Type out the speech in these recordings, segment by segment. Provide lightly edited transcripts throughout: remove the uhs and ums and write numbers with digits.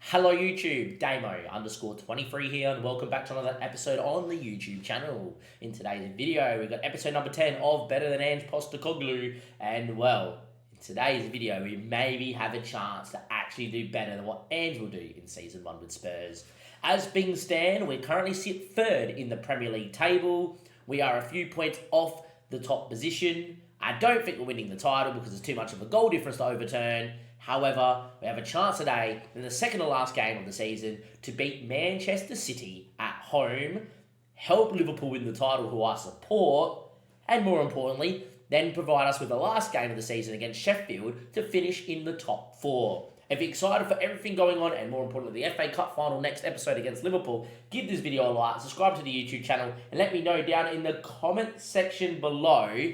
Hello YouTube, Damo_23 here, and welcome back to another episode on the YouTube channel. In today's video, we've got episode number 10 of Better Than Ange Postecoglou, and well, in today's video, we maybe have a chance to actually do better than what Ange will do in Season 1 with Spurs. As things stand, we currently sit third in the Premier League table. We are a few points off the top position. I don't think we're winning the title because there's too much of a goal difference to overturn. However, we have a chance today in the second to last game of the season to beat Manchester City at home, help Liverpool win the title, who I support, and more importantly, then provide us with the last game of the season against Sheffield to finish in the top four. If you're excited for everything going on, and more importantly, the FA Cup final next episode against Liverpool, give this video a like, subscribe to the YouTube channel, and let me know down in the comment section below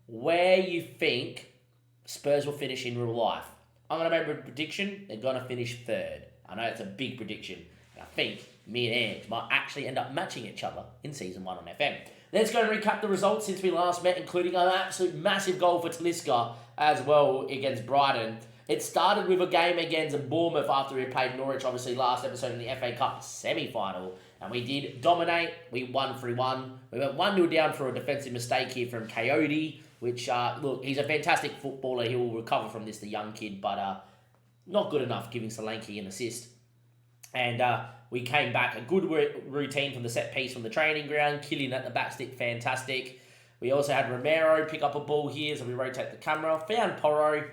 where you think Spurs will finish in real life. I'm going to make a prediction. They're going to finish third. I know it's a big prediction. And I think me and Ange might actually end up matching each other in Season 1 on FM. Let's go and recap the results since we last met, including an absolute massive goal for Talisca as well against Brighton. It started with a game against Bournemouth after we played Norwich, obviously, last episode in the FA Cup semi-final. And we did dominate. We won 3-1. We went 1-0 down for a defensive mistake here from Coyote, which, look, he's a fantastic footballer. He will recover from this, the young kid, but not good enough giving Solanke an assist. And we came back, a good routine from the set piece from the training ground, killing at the back stick, fantastic. We also had Romero pick up a ball here, so we rotate the camera. Found Porro,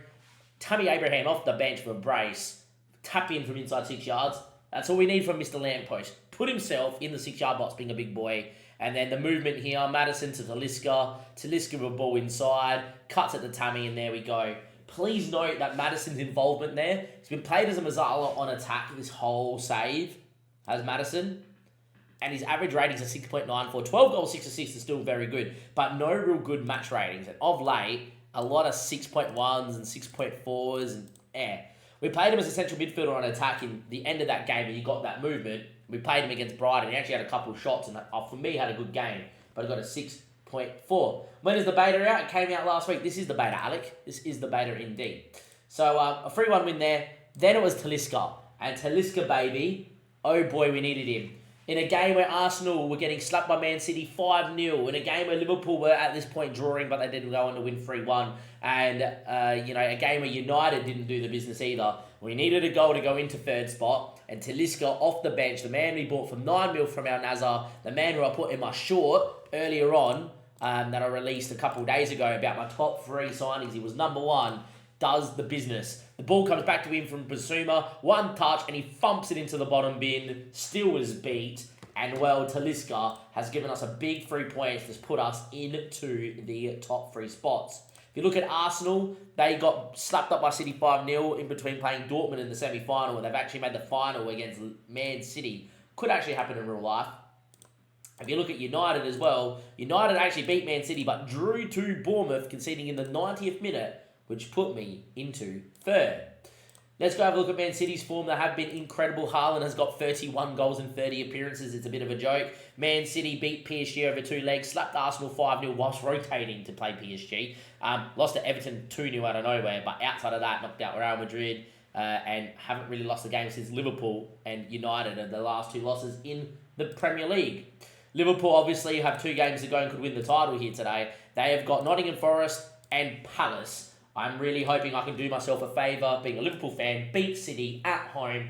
Tammy Abraham off the bench for a brace, tap in from inside 6 yards. That's all we need from Mr. Lamppost. Put himself in the 6-yard box, being a big boy. And then the movement here, Maddison to Talisca. Talisca with a ball inside, cuts at the Tammy, and there we go. Please note that Maddison's involvement there. He's been played as a Mazzala on attack this whole save, as Maddison. And his average ratings are 6.94. 12 goals, 6 assists is still very good, but no real good match ratings. And of late, a lot of 6.1s and 6.4s and We played him as a central midfielder on attack in the end of that game, and he got that movement. We played him against Brighton. He actually had a couple of shots, and for me, had a good game. But he got a 6.4. When is the beta out? It came out last week. This is the beta, Alec. This is the beta indeed. So a 3-1 win there. Then it was Talisca. And Talisca, baby, oh boy, we needed him. In a game where Arsenal were getting slapped by Man City 5-0. In a game where Liverpool were at this point drawing, but they didn't go on to win 3-1. And, a game where United didn't do the business either. We needed a goal to go into third spot. And Talisca off the bench, the man we bought for 9 mil from Al Nazar, the man who I put in my short earlier on, that I released a couple of days ago about my top 3 signings. He was number 1, does the business. The ball comes back to him from Basuma, one touch, and he thumps it into the bottom bin, still was beat, and well, Talisca has given us a big 3 points that's put us into the top 3 spots. If you look at Arsenal, they got slapped up by City 5-0 in between playing Dortmund in the semi-final, and they've actually made the final against Man City. Could actually happen in real life. If you look at United as well, United actually beat Man City, but drew to Bournemouth, conceding in the 90th minute, which put me into third. Let's go have a look at Man City's form. They have been incredible. Haaland has got 31 goals in 30 appearances. It's a bit of a joke. Man City beat PSG over 2 legs, slapped Arsenal 5-0 whilst rotating to play PSG. Lost to Everton 2-0 out of nowhere, but outside of that, knocked out Real Madrid and haven't really lost a game since Liverpool and United are the last 2 losses in the Premier League. Liverpool obviously have 2 games to go and could win the title here today. They have got Nottingham Forest and Palace. I'm really hoping I can do myself a favour, being a Liverpool fan, beat City at home,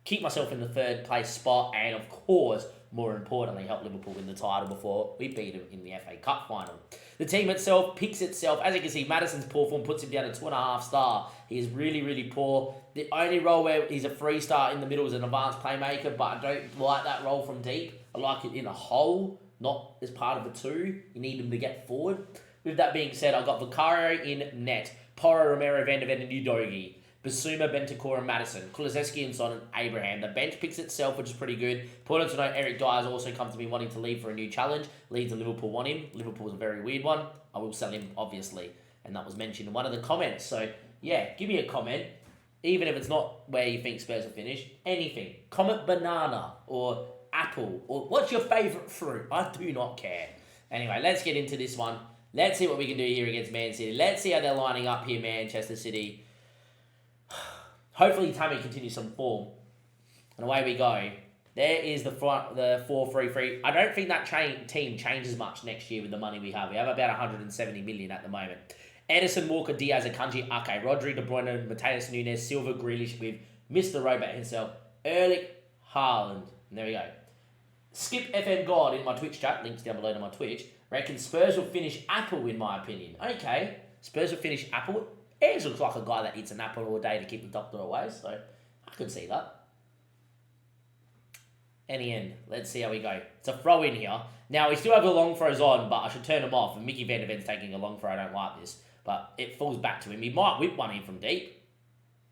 keep myself in the 3rd place spot, and of course, more importantly, help Liverpool win the title before we beat them in the FA Cup final. The team itself picks itself. As you can see, Maddison's poor form puts him down to 2.5 star. He is really, really poor. The only role where he's a 3-star in the middle is an advanced playmaker, but I don't like that role from deep. I like it in a hole, not as part of a 2. You need him to get forward. With that being said, I've got Vicario in net, Porro, Romero, Van de Ven, and Udogi, Basuma, Bentancur, and Maddison, Kulusevski, and Son, and Abraham. The bench picks itself, which is pretty good. Important to note, Eric Dyer's also come to me wanting to leave for a new challenge. Leeds and Liverpool want him. Liverpool's a very weird one. I will sell him, obviously, and that was mentioned in one of the comments. So, yeah, give me a comment, even if it's not where you think Spurs will finish. Anything. Comment banana, or apple, or what's your favourite fruit? I do not care. Anyway, let's get into this one. Let's see what we can do here against Man City. Let's see how they're lining up here, Manchester City. Hopefully, Tammy continues some form. And away we go. There is the 4-3-3. I don't think that team changes much next year with the money we have. We have about 170 million at the moment. Edison, Walker, Diaz, Akanji, Ake, Rodri, De Bruyne, Mateus Nunes, Silva, Grealish with Mr. Robot himself, Erlich, Haaland. And there we go. Skip FM God in my Twitch chat, links down below to my Twitch, reckons Spurs will finish Apple in my opinion. Okay, Spurs will finish Apple. Ange looks like a guy that eats an apple all day to keep the doctor away, so I could see that. Any end. Let's see how we go. It's a throw in here. Now, we still have the long throws on, but I should turn them off. And Mickey Van der Ven's taking a long throw. I don't like this. But it falls back to him. He might whip one in from deep.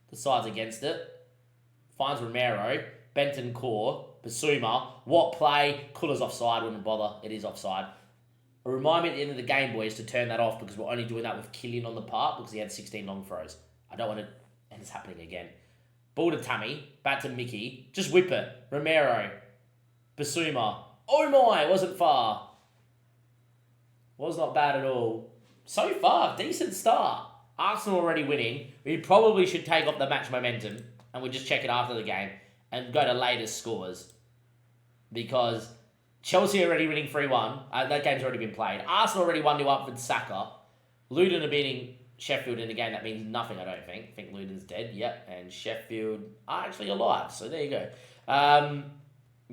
Decides against it. Finds Romero. Benton Core. Basuma. What play? Kuller's offside. Wouldn't bother. It is offside. A reminder at the end of the game, boys, to turn that off because we're only doing that with Killian on the park because he had 16 long throws. I don't want it... And it's happening again. Ball to Tammy. Back to Mickey. Just whip it. Romero. Basuma. Oh my, wasn't far. Was not bad at all. So far, decent start. Arsenal already winning. We probably should take off the match momentum and we just check it after the game and go to latest scores. Because Chelsea already winning 3-1. That game's already been played. Arsenal already 1-0 up with Saka. Luton are beating Sheffield in a game that means nothing, I don't think. I think Luton's dead, yep. And Sheffield are actually alive. So there you go.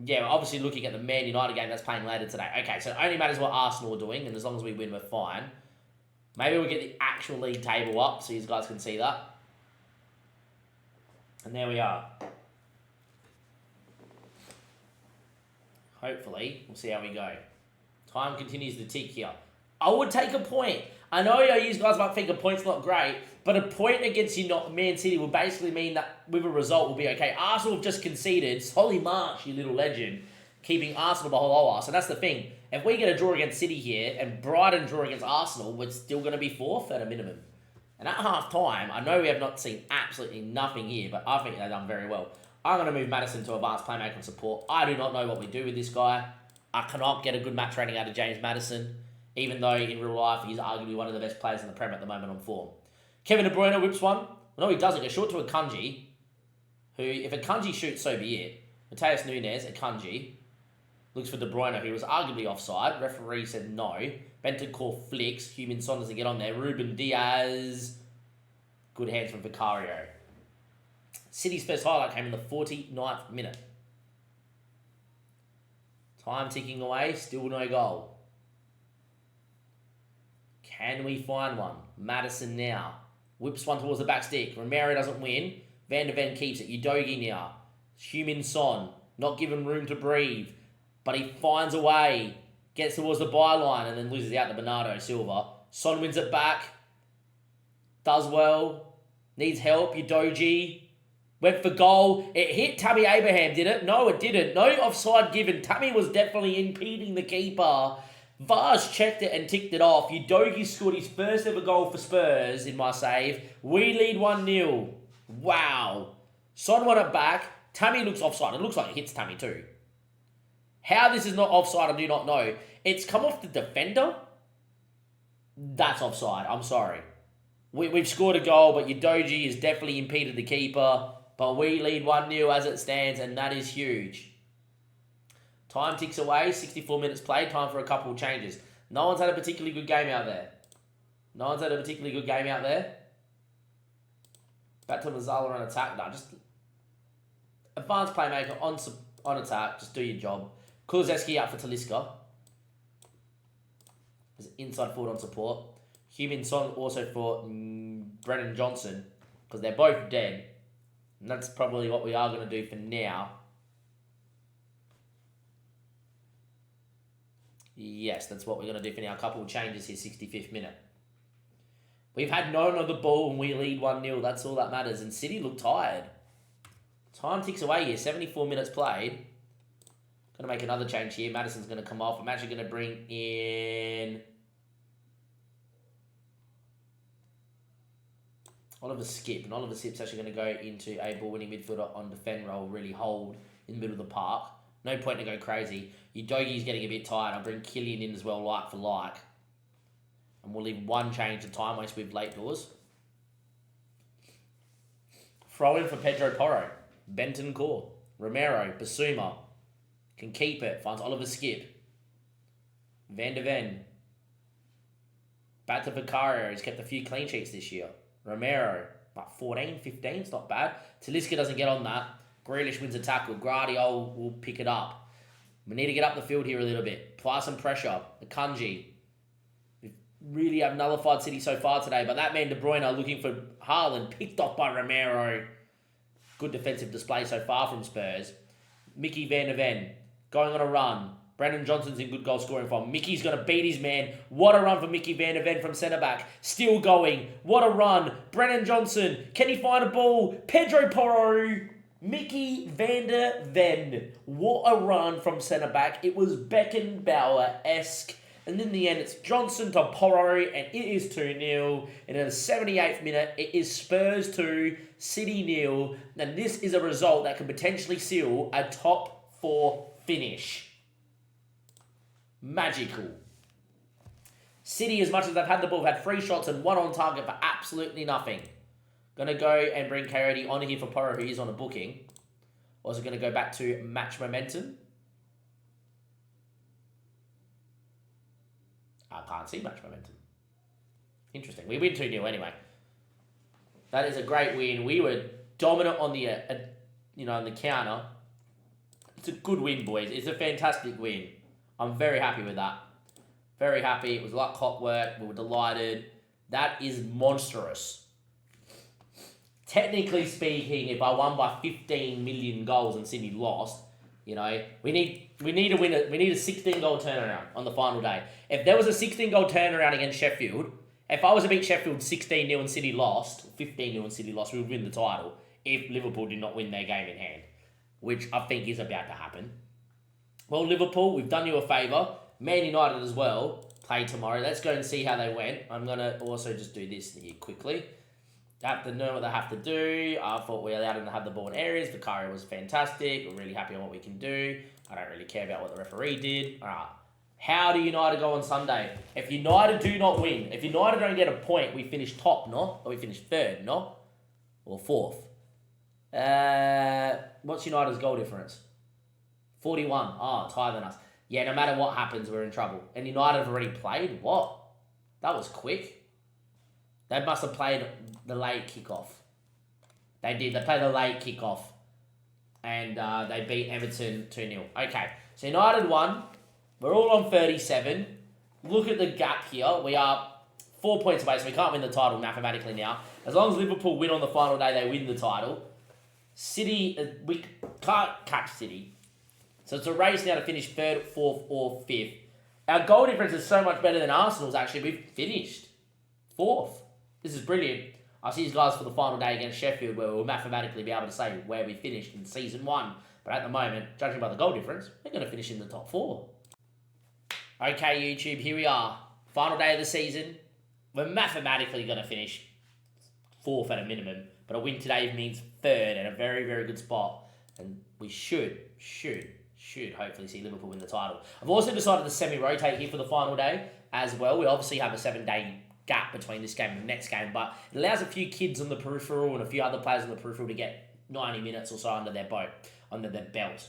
Yeah, we're obviously looking at the Man United game that's playing later today. Okay, so it only matters what Arsenal are doing, and as long as we win, we're fine. Maybe we'll get the actual league table up so you guys can see that. And there we are. Hopefully, we'll see how we go. Time continues to tick here. I would take a point. I know you guys might think a point's not great, but a point against Man City will basically mean that with a result will be okay. Arsenal have just conceded. Solly March, you little legend, keeping Arsenal below us. And that's the thing. If we get a draw against City here and Brighton draw against Arsenal, we're still going to be fourth at a minimum. And at half-time, I know we have not seen absolutely nothing here, but I think they've done very well. I'm going to move Maddison to advanced playmaker and support. I do not know what we do with this guy. I cannot get a good match rating out of James Maddison, even though in real life he's arguably one of the best players in the Prem at the moment on form. Kevin De Bruyne whips one. No, he doesn't. Get short to Akanji, who, if Akanji shoots, so be it. Mateus Nunes, Akanji, looks for De Bruyne, who was arguably offside. Referee said no. Bentancur flicks. Heung-min Son doesn't get on there. Ruben Diaz. Good hands from Vicario. City's first highlight came in the 49th minute. Time ticking away. Still no goal. Can we find one? Maddison now. Whips one towards the back stick. Romero doesn't win. Van der Ven keeps it. Udogi now. Heung-min Son. Not given room to breathe. But he finds a way. Gets towards the byline and then loses out to Bernardo Silva. Son wins it back. Does well. Needs help. Udogi. Went for goal. It hit Tammy Abraham, did it? No, it didn't. No offside given. Tammy was definitely impeding the keeper. Vaz checked it and ticked it off. Udogi scored his first ever goal for Spurs in my save. We lead 1-0. Wow. Son won it back. Tammy looks offside. It looks like it hits Tammy too. How this is not offside, I do not know. It's come off the defender. That's offside. I'm sorry. We've scored a goal, but Udogi has definitely impeded the keeper. But we lead 1-0 as it stands, and that is huge. Time ticks away. 64 minutes played. Time for a couple of changes. No one's had a particularly good game out there. Back to Mazzala on attack. No, just advanced playmaker on attack. Just do your job. Kulusevski out for Talisca. As inside forward on support. Heung-min Son also for Brennan Johnson. Because they're both dead. And that's probably what we are going to do for now. Yes, that's what we're going to do for now. A couple of changes here, 65th minute. We've had no one on the ball and we lead 1-0. That's all that matters. And City look tired. Time ticks away here. 74 minutes played. Going to make another change here. Maddison's going to come off. I'm actually going to bring in Oliver Skip. And Oliver Skip's actually going to go into a ball-winning midfielder on defend role, really hold in the middle of the park. No point to go crazy. Udogi's getting a bit tired. I'll bring Killian in as well, like for like. And we'll leave one change of time waste with late doors. Throw in for Pedro Porro. Benton Core. Romero, Basuma. Can keep it. Finds Oliver Skip. Van de Ven. Back to Vicario. He's kept a few clean sheets this year. Romero. About 14, 15. It's not bad. Talisca doesn't get on that. Grealish wins a tackle. Guardiola will pick it up. We need to get up the field here a little bit. Apply some pressure. Akanji. We really have nullified City so far today, but that man De Bruyne looking for Haaland, picked off by Romero. Good defensive display so far from Spurs. Mickey Van de Ven going on a run. Brendan Johnson's in good goal scoring form. Mickey's going to beat his man. What a run for Mickey Van de Ven from centre-back. Still going. What a run. Brendan Johnson. Can he find a ball? Pedro Porro. Mickey Van de Ven. What a run from centre-back. It was Beckenbauer-esque. And in the end, it's Johnson to Porro, and it is 2-0. And in the 78th minute, it is Spurs 2, City 0. And this is a result that could potentially seal a top 4 finish. Magical. City, as much as they've had the ball, have had 3 shots and 1 on target for absolutely nothing. Going to go and bring Coyote on here for Porro, who is on a booking. Or is it going to go back to match momentum? I can't see match momentum. Interesting. We win 2-0 anyway. That is a great win. We were dominant on the, on the counter. It's a good win, boys. It's a fantastic win. I'm very happy with that. Very happy. It was like clockwork. We were delighted. That is monstrous. Technically speaking, if I won by 15 million goals and Sydney lost, we need to win it. We need a 16-goal turnaround on the final day. If there was a 16-goal turnaround against Sheffield, if I was to beat Sheffield 16-0 and City lost, 15-0 and City lost, we would win the title if Liverpool did not win their game in hand, which I think is about to happen. Well, Liverpool, we've done you a favour. Man United as well play tomorrow. Let's go and see how they went. I'm going to also just do this here quickly. They have to know what they have to do. I thought we allowed them to have the ball in areas. Vicario was fantastic. We're really happy on what we can do. I don't really care about what the referee did. All right. How do United go on Sunday? If United do not win, if United don't get a point, we finish top, no? Or we finish third, no? Or fourth. What's United's goal difference? 41. Oh, higher than us. Yeah, no matter what happens, we're in trouble. And United have already played? What? That was quick. They must have played the late kickoff. They did. They played the late kickoff. And they beat Everton 2-0. Okay, so United won. We're all on 37. Look at the gap here. We are 4 points away, so we can't win the title mathematically now. As long as Liverpool win on the final day, they win the title. City, we can't catch City. So it's a race now to finish 3rd, 4th, or 5th. Our goal difference is so much better than Arsenal's, actually. We've finished 4th. This is brilliant. I'll see you guys for the final day against Sheffield, where we'll mathematically be able to say where we finished in Season 1. But at the moment, judging by the goal difference, we're going to finish in the top 4. Okay, YouTube, here we are. Final day of the season. We're mathematically going to finish 4th at a minimum. But a win today means 3rd and a very, very good spot. And we should hopefully see Liverpool win the title. I've also decided to semi-rotate here for the final day as well. We obviously have a 7-day gap between this game and the next game, but it allows a few kids on the peripheral and a few other players on the peripheral to get 90 minutes or so under their belt,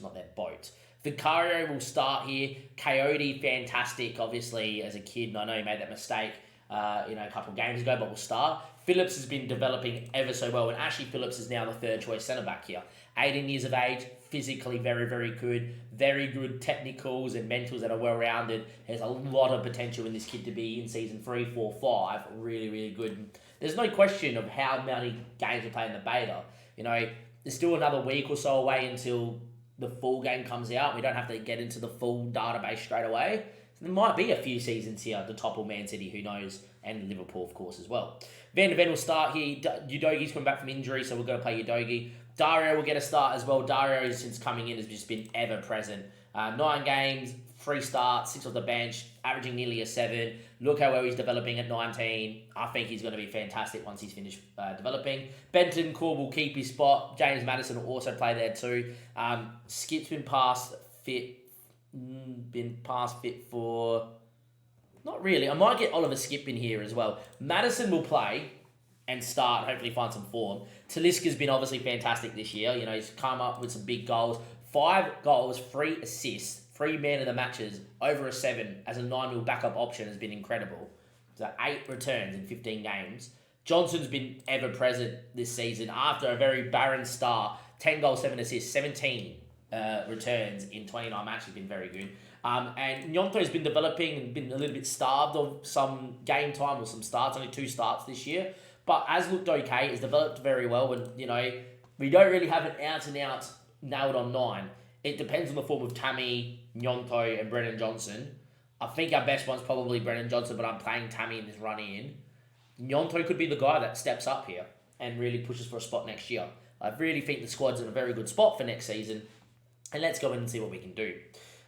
not their boat. Vicario will start here. Coyote, fantastic, obviously, as a kid, and I know he made that mistake a couple of games ago, but we'll start. Phillips has been developing ever so well, and Ashley Phillips is now the 3rd choice centre-back here. 18 years of age, physically very, very good technicals and mentals that are well-rounded. There's a lot of potential in this kid to be in season 3, 4, 5. Really, really good. There's no question of how many games we play in the beta. There's still another week or so away until the full game comes out. We don't have to get into the full database straight away. So there might be a few seasons here to topple Man City, who knows, and Liverpool, of course, as well. Van de Ven will start here. Udogi's coming back from injury, so we're going to play Udogi. Dario will get a start as well. Dario, since coming in, has just been ever-present. 9 games, 3 starts, 6 off the bench, averaging nearly a 7. Look how well he's developing at 19. I think he's going to be fantastic once he's finished developing. Benton Core will keep his spot. James Maddison will also play there too. Skip's been past fit for... Not really. I might get Oliver Skip in here as well. Maddison will play, and start, hopefully find some form. Talisca's been obviously fantastic this year. You know, he's come up with some big goals. 5 goals, 3 assists, 3 man of the matches, over a 7 as a 9 backup option has been incredible. So 8 returns in 15 games. Johnson's been ever present this season after a very barren start. 10 goals, 7 assists, 17 returns in 29 matches has been very good. And Nyonto's been developing and been a little bit starved of some game time or some starts, only 2 starts this year. But has looked okay, has developed very well. And, you know, we don't really have an out-and-out nailed on 9. It depends on the form of Tammy, Nyonto, and Brennan Johnson. I think our best one's probably Brennan Johnson, but I'm playing Tammy in this run in. Nyonto could be the guy that steps up here and really pushes for a spot next year. I really think the squad's in a very good spot for next season. And let's go in and see what we can do.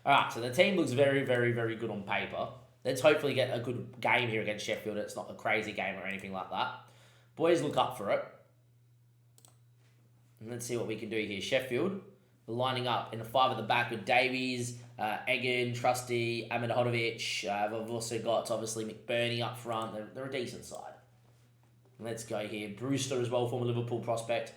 Alright, so the team looks very, very, very good on paper. Let's hopefully get a good game here against Sheffield. It's not a crazy game or anything like that. Boys, look up for it. And let's see what we can do here. Sheffield, we're lining up in a 5 at the back with Davies, Egan, Trusty, Amidahovic. We've also got, obviously, McBurney up front. They're a decent side. Let's go here. Brewster as well, former Liverpool prospect.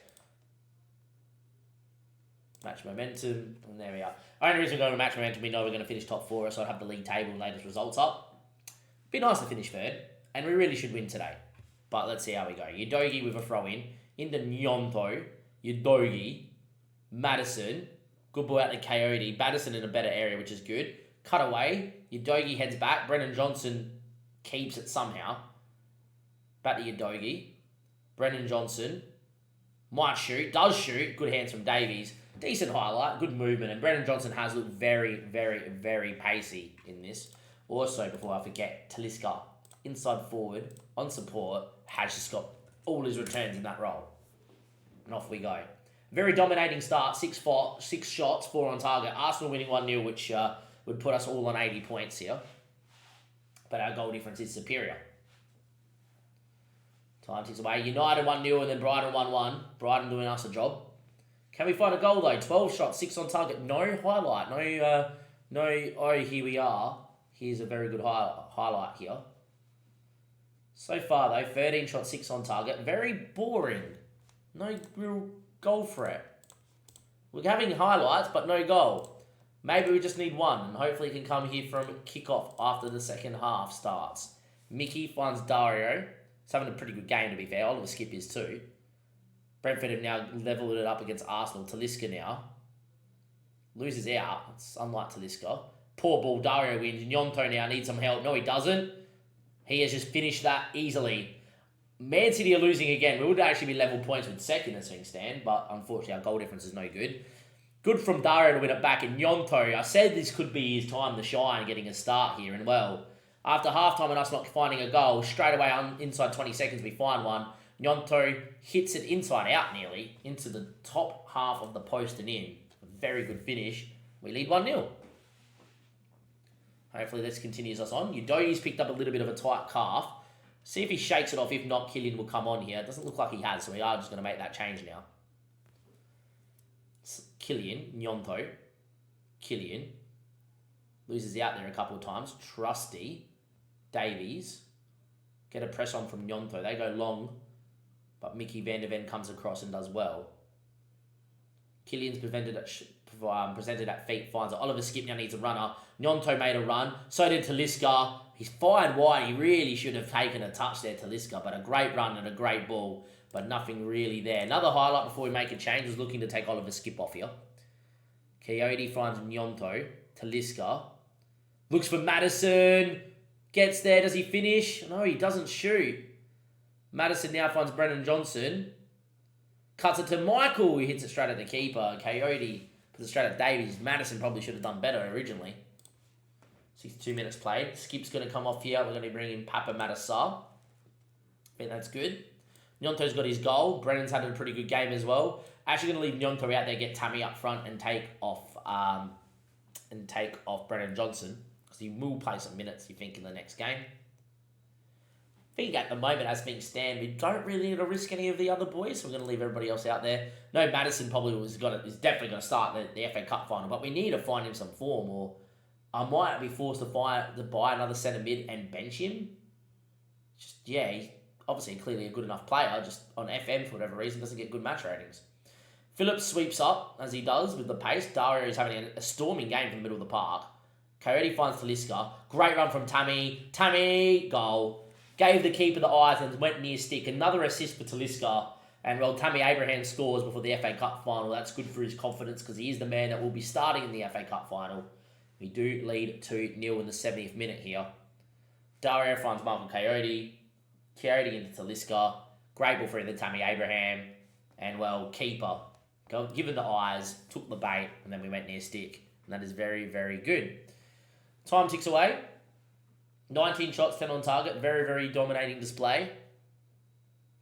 Match momentum, and there we are. Only reason we're going to match momentum, we know we're going to finish top 4, so I'd have the league table and latest results up. Be nice to finish 3rd, and we really should win today. But let's see how we go. Udogi with a throw-in, into Nyonto, Udogi, Madison, good ball out to Coyote, Madison in a better area, which is good. Cut away, Udogi heads back, Brennan Johnson keeps it somehow. Back to Udogi, Brennan Johnson, might shoot, does shoot, good hands from Davies. Decent highlight, good movement, and Brennan Johnson has looked very, very, very pacey in this. Also, before I forget, Talisca, inside forward, on support, has just got all his returns in that role. And off we go. Very dominating start, 6 shots, 4 on target. Arsenal winning 1-0, which would put us all on 80 points here. But our goal difference is superior. Time ticks away. United 1-0 and then Brighton 1-1. Brighton doing us a job. Can we find a goal though? 12 shots, 6 on target. No highlight. Oh, here we are. Here's a very good highlight here. So far though, 13 shots, 6 on target. Very boring. No real goal threat. We're having highlights, but no goal. Maybe we just need one, and hopefully it can come here from kickoff after the second half starts. Mickey finds Dario. He's having a pretty good game, to be fair. Oliver Skip is too. Brentford have now leveled it up against Arsenal. Talisca now loses out. It's unlike Talisca. Poor ball. Dario wins. Nyonto now needs some help. No, he doesn't. He has just finished that easily. Man City are losing again. We would actually be level points with second as things stand, but unfortunately our goal difference is no good. Good from Dario to win it back. And Nyonto, I said this could be his time to shine, getting a start here. And well, after halftime and us not finding a goal, straight away inside 20 seconds we find one. Nyonto hits it inside out nearly, into the top half of the post and in. A very good finish. We lead 1-0. Hopefully this continues us on. Udogi's picked up a little bit of a tight calf. See if he shakes it off. If not, Killian will come on here. It doesn't look like he has, so we are just going to make that change now. Killian, Nyonto. Killian. Loses out there a couple of times. Trusty. Davies. Get a press on from Nyonto. They go long. But Mickey van der Ven comes across and does well. Killian's presented at feet, finds it. Oliver Skip now needs a runner. Nyonto made a run. So did Talisca. He's fired wide. He really should have taken a touch there, Talisca. But a great run and a great ball. But nothing really there. Another highlight before we make a change was looking to take Oliver Skip off here. Coyote finds Nyonto. Talisca. Looks for Madison. Gets there. Does he finish? No, he doesn't shoot. Madison now finds Brennan Johnson. Cuts it to Michael. He hits it straight at the keeper. Coyote puts it straight at Davies. Madison probably should have done better originally. 62 minutes played. Skip's going to come off here. We're going to bring in Papa Matassa. I think that's good. Nyonto's got his goal. Brennan's had a pretty good game as well. Actually going to leave Nyonto out there, get Tammy up front and take off Brennan Johnson. Because he will play some minutes, you think, in the next game. I think at the moment, as things stand, we don't really need to risk any of the other boys, so we're going to leave everybody else out there. No, Madison probably is definitely going to start the FA Cup final, but we need to find him some form, or I might be forced to buy another centre mid and bench him. obviously clearly a good enough player, just on FM for whatever reason doesn't get good match ratings. Phillips sweeps up, as he does, with the pace. Dario is having a storming game from the middle of the park. Coyote finds Talisca. Great run from Tammy. Tammy, goal. Gave the keeper the eyes and went near stick. Another assist for Talisca. And, well, Tammy Abraham scores before the FA Cup final. That's good for his confidence because he is the man that will be starting in the FA Cup final. We do lead 2-0 in the 70th minute here. Dario finds Michael Coyote. Coyote into Talisca. Great ball for the Tammy Abraham. And, well, keeper. Given the eyes, took the bait, and then we went near stick. And that is very, very good. Time ticks away. 19 shots, 10 on target. Very, very dominating display.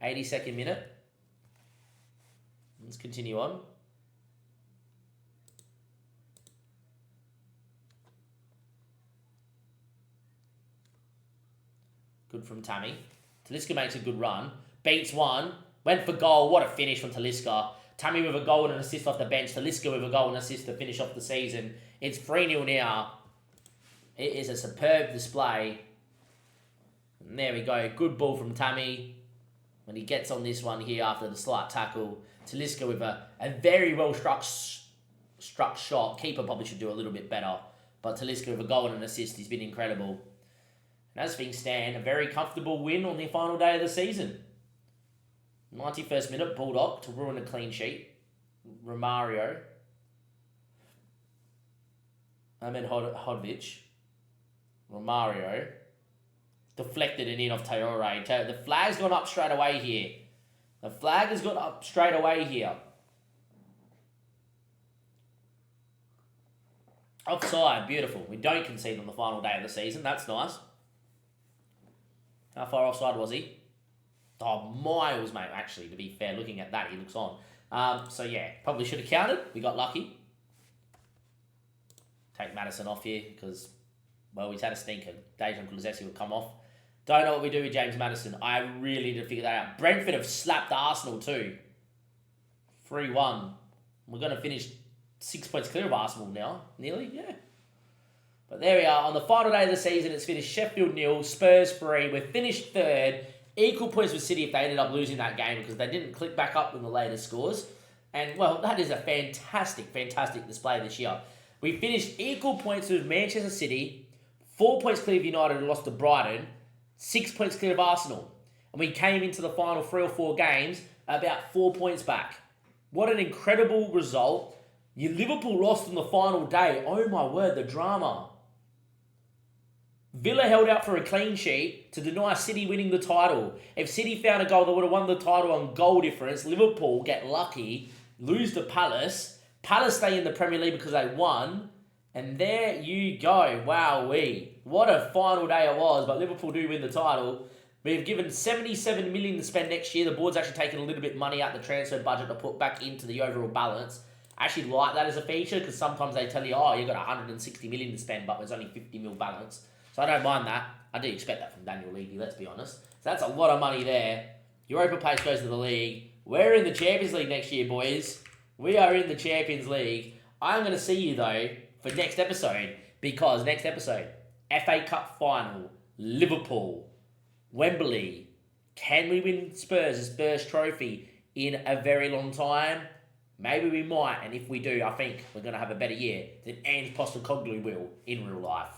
82nd minute. Let's continue on. Good from Tammy. Talisca makes a good run. Beats one. Went for goal. What a finish from Talisca. Tammy with a goal and an assist off the bench. Talisca with a goal and assist to finish off the season. It's 3-0 now. It is a superb display. And there we go. Good ball from Tammy. When he gets on this one here after the slight tackle. Talisca with a very well struck shot. Keeper probably should do a little bit better. But Talisca with a goal and an assist. He's been incredible. And as things stand, a very comfortable win on the final day of the season. 91st minute, Bulldog to ruin a clean sheet. Romario. Ahmed Hodvic. Romario. Deflected it in off Traore. The flag's gone up straight away here. The flag has got up straight away here. Offside, beautiful. We don't concede on the final day of the season. That's nice. How far offside was he? Oh, miles, mate, actually, to be fair. Looking at that, he looks on. So, yeah, probably should have counted. We got lucky. Take Madison off here because, well, he's had a stinker. Dejan Kulusevski will come off. Don't know what we do with James Madison. I really need to figure that out. Brentford have slapped Arsenal too. 3-1. We're going to finish 6 points clear of Arsenal now. Nearly, yeah. But there we are. On the final day of the season, it's finished Sheffield 0, Spurs 3. We're finished third. Equal points with City if they ended up losing that game because they didn't click back up in the later scores. And, well, that is a fantastic, fantastic display this year. We finished equal points with Manchester City, 4 points clear of United who lost to Brighton, 6 points clear of Arsenal. And we came into the final 3 or 4 games about 4 points back. What an incredible result. Liverpool lost on the final day. Oh, my word, the drama. Villa held out for a clean sheet to deny City winning the title. If City found a goal, they would have won the title on goal difference. Liverpool get lucky, lose to Palace. Palace stay in the Premier League because they won. And there you go. Wowee. What a final day it was. But Liverpool do win the title. We've given $77 million to spend next year. The board's actually taken a little bit of money out of the transfer budget to put back into the overall balance. I actually like that as a feature because sometimes they tell you, oh, you've got $160 million to spend, but there's only $50 million balance. So I don't mind that. I do expect that from Daniel Levy, let's be honest. So that's a lot of money there. Europa place goes to the league. We're in the Champions League next year, boys. We are in the Champions League. I'm going to see you, though, for next episode. Because next episode, FA Cup final, Liverpool, Wembley. Can we win Spurs' Spurs trophy in a very long time? Maybe we might. And if we do, I think we're going to have a better year than Ange Postecoglou will in real life.